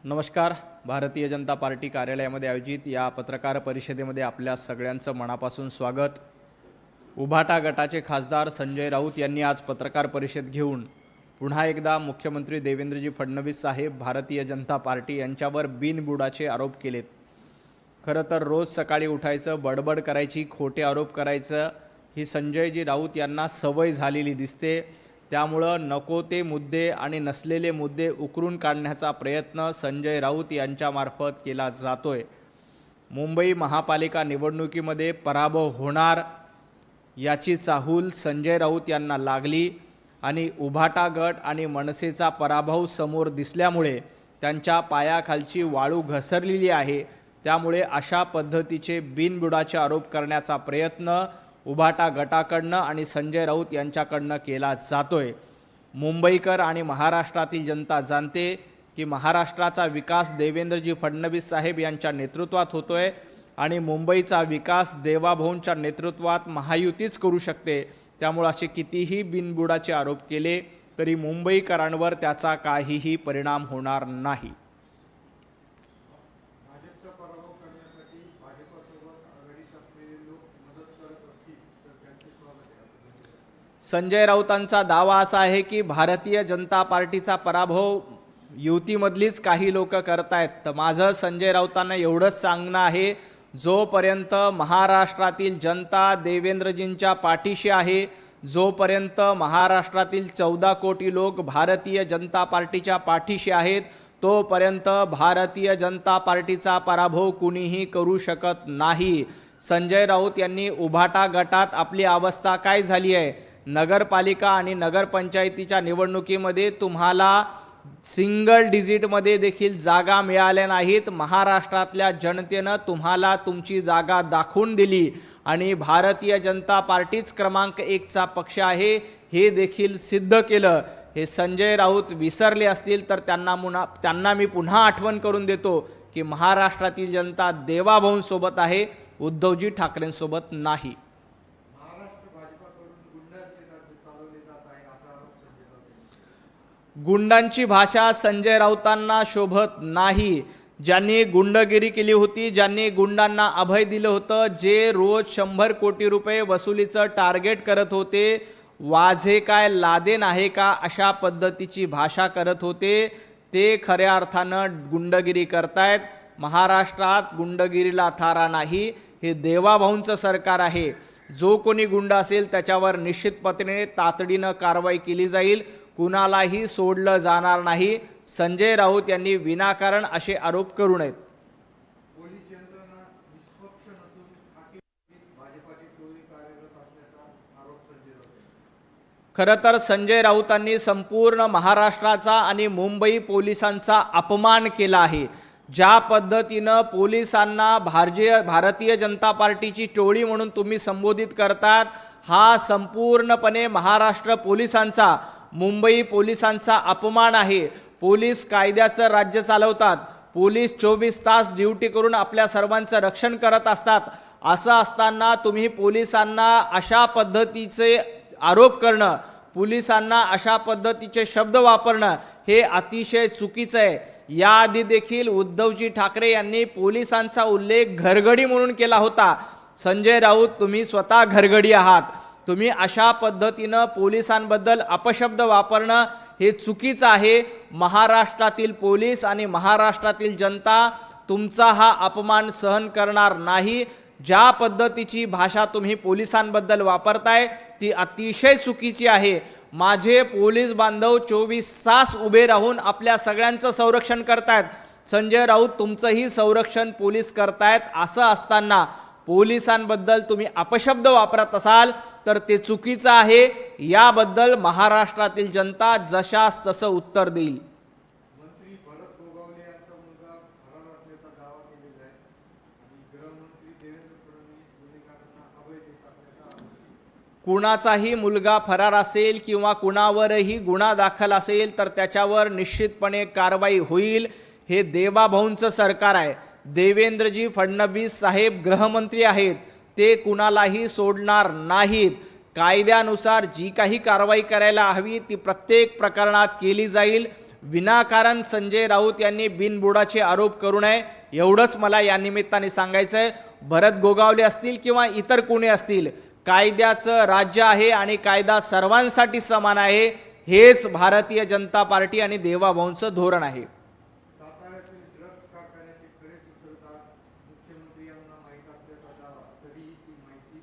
नमस्कार. भारतीय जनता पार्टी कार्यालयामध्ये आयोजित या पत्रकार परिषदेमध्ये आपल्या सगळ्यांचं मनापासून स्वागत. उभाटा गटाचे खासदार संजय राऊत यांनी आज पत्रकार परिषद घेऊन पुन्हा एकदा मुख्यमंत्री देवेंद्रजी फडणवीस साहेब भारतीय जनता पार्टी यांच्यावर बिनबुडाचे आरोप केलेत. खरं तर रोज सकाळी उठायचं, बडबड करायची, खोटे आरोप करायचं ही संजयजी राऊत यांना सवय झालेली दिसते. त्यामुळं नको ते मुद्दे आणि नसलेले मुद्दे उकरून काढण्याचा प्रयत्न संजय राऊत यांच्यामार्फत केला जातोय. मुंबई महापालिका निवडणुकीमध्ये पराभव होणार याची चाहूल संजय राऊत यांना लागली आणि उभाटा गट आणि मनसेचा पराभव समोर दिसल्यामुळे त्यांच्या पायाखालची वाळू घसरलेली आहे. त्यामुळे अशा पद्धतीचे बिनबुडाचे आरोप करण्याचा प्रयत्न उभाटा गटाकडनं आणि संजय राऊत यांच्याकडनं केला जातोय. मुंबईकर आणि महाराष्ट्रातील जनता जाणते की महाराष्ट्राचा विकास देवेंद्रजी फडणवीस साहेब यांच्या नेतृत्वात होतोय आणि मुंबईचा विकास देवाभाऊंच्या नेतृत्वात महायुतीच करू शकते. त्यामुळे असे कितीही बिनबुडाचे आरोप केले तरी मुंबईकरांवर त्याचा काहीही परिणाम होणार नाही. संजय राऊतांचा दावा असा आहे की भारतीय जनता पार्टीचा पराभव युतीमधलीच काही लोक करतायत. तर माझं संजय राऊतांना एवढंच सांगणं आहे, जोपर्यंत महाराष्ट्रातील जनता देवेंद्रजींच्या पाठीशी आहे, जोपर्यंत महाराष्ट्रातील 14 कोटी लोक भारतीय जनता पार्टीच्या पाठीशी आहेत, तोपर्यंत भारतीय जनता पार्टीचा पराभव कुणीही करू शकत नाही. संजय राऊत यांनी उभाटा गटात आपली अवस्था काय झाली आहे, नगरपालिका आणि नगरपंचायतीच्या निवडणुकीमध्ये तुम्हाला सिंगल डिजिटमध्ये देखील जागा मिळाल्या नाहीत. महाराष्ट्रातल्या जनतेनं तुम्हाला तुमची जागा दाखवून दिली आणि भारतीय जनता पार्टीच क्रमांक 1चा पक्ष आहे हे देखील सिद्ध केलं. हे संजय राऊत विसरले असतील तर त्यांना मी पुन्हा आठवण करून देतो की महाराष्ट्रातील जनता देवाभाऊंसोबत आहे, उद्धवजी ठाकरेंसोबत नाही. गुंडांची भाषा संजय राऊतांना शोभत नाही. ज्यांनी गुंडगिरी केली होती, ज्यांनी गुंडांना अभय दिलं होतं, जे रोज 100 कोटी रुपये वसुलीचं टार्गेट करत होते, वाझे काय लादेन आहे का अशा पद्धतीची भाषा करत होते, ते खऱ्या अर्थानं गुंडगिरी करतायत. महाराष्ट्रात गुंडगिरीला थारा नाही. हे देवाभाऊंचं सरकार आहे. जो कोणी गुंड असेल त्याच्यावर निश्चितपणे तातडीनं कारवाई केली जाईल. कुणालाही सोडलं जाणार नाही. संजय राऊत यांनी विनाकारण असे आरोप करू नयेत. खरं तर संजय राऊतांनी संपूर्ण महाराष्ट्राचा आणि मुंबई पोलिसांचा अपमान केला आहे. ज्या पद्धतीनं पोलिसांना भारतीय जनता पार्टीची टोळी म्हणून तुम्ही संबोधित करतात, हा संपूर्णपणे महाराष्ट्र पोलिसांचा, मुंबई पोलिसांचा अपमान आहे. पोलीस कायद्याचं राज्य चालवतात. पोलीस 24 तास ड्युटी करून आपल्या सर्वांचं रक्षण करत असतात. असं असताना तुम्ही पोलिसांना अशा पद्धतीचे आरोप करणं, पोलिसांना अशा पद्धतीचे शब्द वापरणं हे अतिशय चुकीचं आहे. याआधी देखील उद्धवजी ठाकरे यांनी पोलिसांचा उल्लेख घरगडी म्हणून केला होता. संजय राऊत, तुम्ही स्वतः घरगडी आहात. तुम्ही अशा पद्धतीनं पोलिसांबद्दल अपशब्द वापरणं हे चुकीचं आहे. महाराष्ट्रातील पोलीस आणि महाराष्ट्रातील जनता तुमचा हा अपमान सहन करणार नाही. ज्या पद्धतीची भाषा तुम्ही पोलिसांबद्दल वापरताय ती अतिशय चुकीची आहे. माझे पोलीस बांधव 24 तास उभे राहून आपल्या सगळ्यांचं संरक्षण करतायत. संजय राऊत, तुमचंही संरक्षण पोलीस करतायत. असं असताना पोलिसांबद्दल तुम्ही अपशब्द वापरत असाल तर ते चुकीचं आहे. याबद्दल महाराष्ट्रातील जनता जशास तसं उत्तर देईल. कुणाचाही मुलगा फरार असेल किंवा कुणावरही गुन्हा दाखल असेल तर त्याच्यावर निश्चितपणे कारवाई होईल. हे देवाभाऊंचं सरकार आहे. देवेंद्रजी फडणवीस साहेब गृहमंत्री आहेत. ते कुणालाही सोडणार नाहीत. कायद्यानुसार जी काही कारवाई करायला हवी ती प्रत्येक प्रकरणात केली जाईल. विनाकारण संजय राऊत यांनी बिनबुडाचे आरोप करू नये एवढंच मला या निमित्ताने सांगायचं आहे। भरत गोगावले असतील किंवा इतर कोणी असतील, कायद्याचं राज्य आहे आणि कायदा सर्वांसाठी समान आहे, हेच भारतीय जनता पार्टी आणि देवाभाऊंचं धोरण आहे। साताऱ्यातील ड्रग्ज कारखान्याचे खरे सूत्रधार मुख्यमंत्री यांना माहीत असल्याचा दावा, तरीही ती माहिती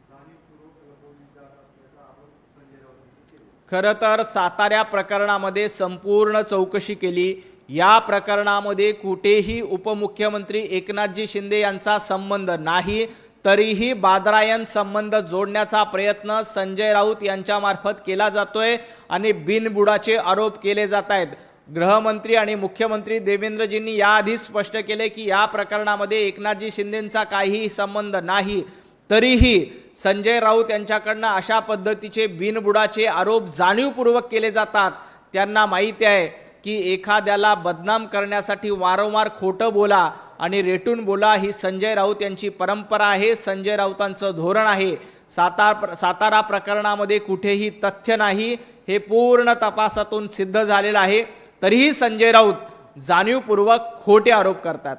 जाणीवपूर्वक लपवली जात असल्याचा आरोप संजय राऊत यांनी केला। खरं तर सातारा प्रकरणामध्ये संपूर्ण चौकशी केली। या प्रकरणामध्ये कुठेही उपमुख्यमंत्री एकनाथजी शिंदे यांचा संबंध नाही, तरीही बादरायण संबंध जोडण्याचा प्रयत्न संजय राऊत यांच्यामार्फत केला जातोय आणि बिनबुडाचे आरोप केले जात आहेत। गृहमंत्री आणि मुख्यमंत्री देवेंद्रजींनी याआधीच स्पष्ट केले की या प्रकरणामध्ये एकनाथजी शिंदेंचा काहीही संबंध नाही, तरीही संजय राऊत यांच्याकडनं अशा पद्धतीचे बिनबुडाचे आरोप जाणीवपूर्वक केले जातात। त्यांना माहिती आहे की एखाद्याला बदनाम करण्यासाठी वारंवार खोटं बोला आणि रेटून बोला ही संजय राऊत यांची परंपरा आहे, संजय राऊतांचं धोरण आहे। सातारा प्रकरणामध्ये कुठेही तथ्य नाही, हे पूर्ण तपासातून सिद्ध झालेलं आहे, तरीही संजय राऊत जाणीवपूर्वक खोटे आरोप करतात।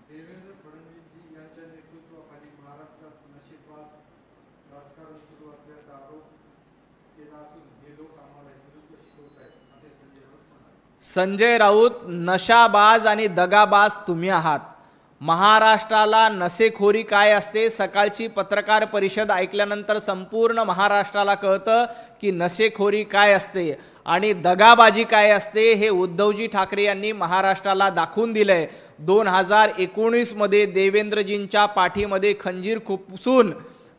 देवेंद्र फडणवीसजी यांच्या नेतृत्वाखाली महाराष्ट्रात नशेबाज राजकारण सुरू असल्याचा आरोप केला असून हे लोक आम्हाला हिंदुत्व शिकवत आहेत असे संजय राऊत म्हणाले। संजय राऊत नशाबाज आणि दगाबाज तुम्ही आहात। महाराष्ट्राला नशेखोरी काय असते सकाळची पत्रकार परिषद ऐकल्यानंतर संपूर्ण महाराष्ट्राला कळतं की नशेखोरी काय असते आणि दगाबाजी काय असते हे उद्धवजी ठाकरे यांनी महाराष्ट्राला दाखवून दिलंय। 2019 मध्ये देवेंद्रजींच्या पाठीमध्ये खंजीर खुपसून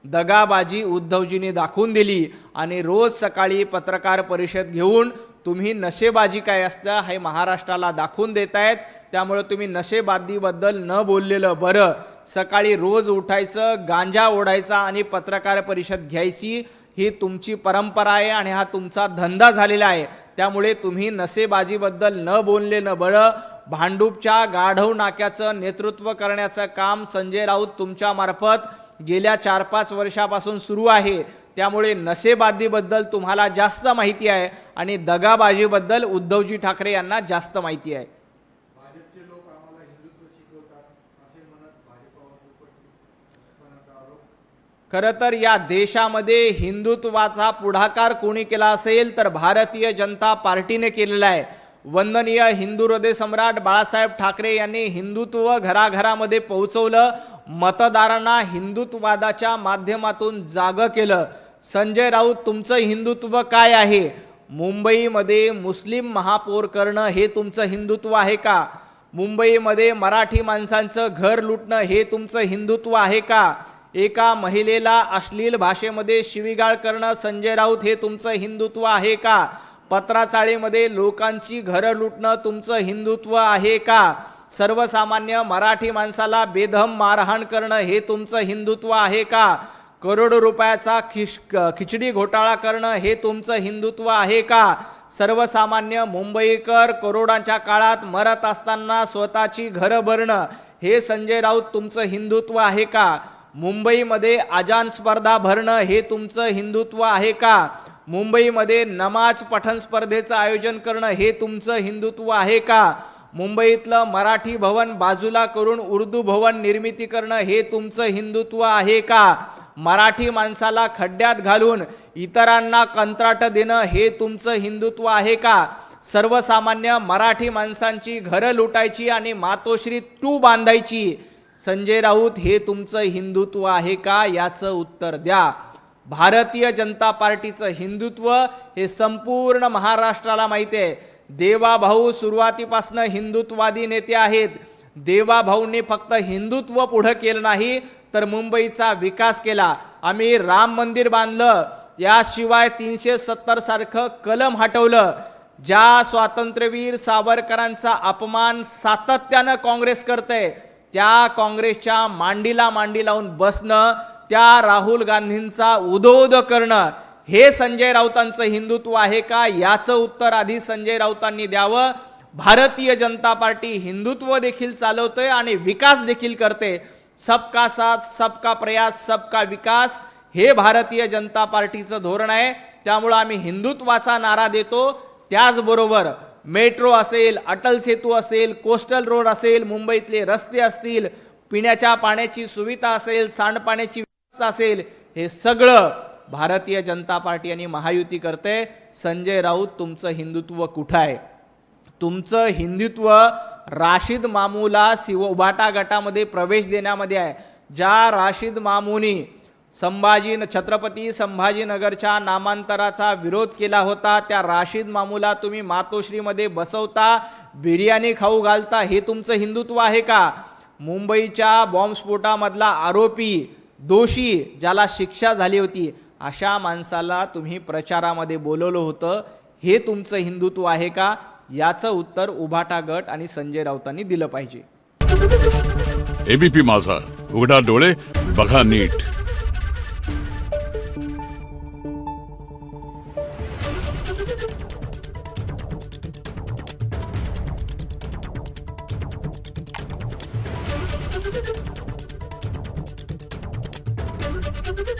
दगाबाजी उद्धवजींनी दाखवून दिली आणि रोज सकाळी पत्रकार परिषद घेऊन तुम्ही नशेबाजी काय असतं हे महाराष्ट्राला दाखवून देतायत। त्यामुळे तुम्ही नशेबाजीबद्दल न बोललेलं बरं। सकाळी रोज उठायचं, गांजा ओढायचा आणि पत्रकार परिषद घ्यायची ही तुमची परंपरा आहे आणि हा तुमचा धंदा झालेला आहे। त्यामुळे तुम्ही नशेबाजीबद्दल न बोललेलं बरं। भांडूपच्या गाढव नाक्याचं नेतृत्व करण्याचं काम संजय राऊत तुमच्या मार्फत गेल्या 4-5 वर्षापासून सुरू आहे। त्यामुळे नशेबाजीबद्दल तुम्हाला जास्त माहिती आहे आणि दगाबाजीबद्दल उद्धवजी ठाकरे यांना जास्त माहिती आहे। भाजपचे लोक आम्हाला हिंदुत्व शिकवतात असे म्हणत भाजपवर दुपटपणाचा आरोप। खरं तर या देशामध्ये हिंदुत्वाचा पुढाकार कोणी केला असेल तर भारतीय जनता पार्टीने केलेला आहे। वंदनीय हिंदू हृदय सम्राट बाळासाहेब ठाकरे यांनी हिंदुत्व घराघरामध्ये पोहोचवलं, मतदारांना हिंदुत्ववादाच्या माध्यमातून जागं केलं। संजय राऊत तुमचं हिंदुत्व काय आहे? मुंबईमध्ये मुस्लिम महापौर करणं हे तुमचं हिंदुत्व आहे का? मुंबईमध्ये मराठी माणसांचं घर लुटणं हे तुमचं हिंदुत्व आहे का? एका महिलेला अश्लील भाषेमध्ये शिवीगाळ करणं संजय राऊत हे तुमचं हिंदुत्व आहे का? पत्राचाळीमध्ये लोकांची घरं लुटणं तुमचं हिंदुत्व आहे का? सर्वसामान्य मराठी माणसाला बेदम मारहाण करणं हे तुमचं हिंदुत्व आहे का? करोडो रुपयाचा खिचडी घोटाळा करणं हे तुमचं हिंदुत्व आहे का? सर्वसामान्य मुंबईकर करोडांच्या काळात मरत असताना स्वतःची घरं भरणं हे संजय राऊत तुमचं हिंदुत्व आहे का? मुंबईमध्ये अजान स्पर्धा भरणं हे तुमचं हिंदुत्व आहे का? मुंबईमध्ये नमाज पठण स्पर्धेचं आयोजन करणं हे तुमचं हिंदुत्व आहे का? मुंबईतलं मराठी भवन बाजूला करून उर्दू भवन निर्मिती करणं हे तुमचं हिंदुत्व आहे का? मराठी माणसाला खड्ड्यात घालून इतरांना कंत्राट देणं हे तुमचं हिंदुत्व आहे का? सर्वसामान्य मराठी माणसांची घरं लुटायची आणि मातोश्री 2 बांधायची संजय राऊत हे तुमचं हिंदुत्व आहे का? याचं उत्तर द्या। भारतीय जनता पार्टीचं हिंदुत्व हे संपूर्ण महाराष्ट्राला माहिती आहे। देवाभाऊ सुरुवातीपासून हिंदुत्ववादी नेते आहेत। देवाभाऊंनी फक्त हिंदुत्व पुढे केलं नाही तर मुंबईचा विकास केला। आम्ही राम मंदिर बांधलं, याशिवाय 370 सारखं कलम हटवलं। ज्या स्वातंत्र्यवीर सावरकरांचा अपमान सातत्यानं काँग्रेस करते त्या काँग्रेसच्या मांडीला मांडी लावून बसणं, त्या राहुल गांधींचा उदोद करणं हे संजय राऊतांचं हिंदुत्व आहे का? याचं उत्तर आधी संजय राऊतांनी द्यावं। भारतीय जनता पार्टी हिंदुत्व देखील चालवते आणि विकास देखील करते। सबका साथ, सबका प्रयास, सबका विकास हे भारतीय जनता पार्टीचं धोरण आहे। त्यामुळे आम्ही हिंदुत्वाचा नारा देतो, त्याचबरोबर मेट्रो असेल, अटल सेतू असेल, कोस्टल रोड असेल, मुंबईतले रस्ते असतील, पिण्याच्या पाण्याची सुविधा असेल, सांडपाण्याची व्यवस्था असेल, हे सगळं भारतीय जनता पार्टी आणि महायुती करते. संजय राऊत, तुमचं हिंदुत्व कुठं आहे? तुमचं हिंदुत्व राशीद मामूला उभाटा गटामध्ये प्रवेश देण्यामध्ये आहे. ज्या राशीद मामूनी छत्रपती संभाजीनगरच्या नामांतराचा विरोध केला होता, त्या राशीद मामूला तुम्ही मातोश्रीमध्ये बसवता, बिर्याणी खाऊ घालता. हे तुमचं हिंदुत्व आहे का? मुंबईच्या बॉम्बस्फोटामधला आरोपी, दोषी, ज्याला शिक्षा झाली होती, अशा माणसाला तुम्ही प्रचारामध्ये बोलवलं होतं. हे तुमचं हिंदुत्व आहे का? याचं उत्तर उभाटा गट आणि संजय राऊतांनी दिलं पाहिजे. एबीपी माझा, उघडा डोळे बघा नीट.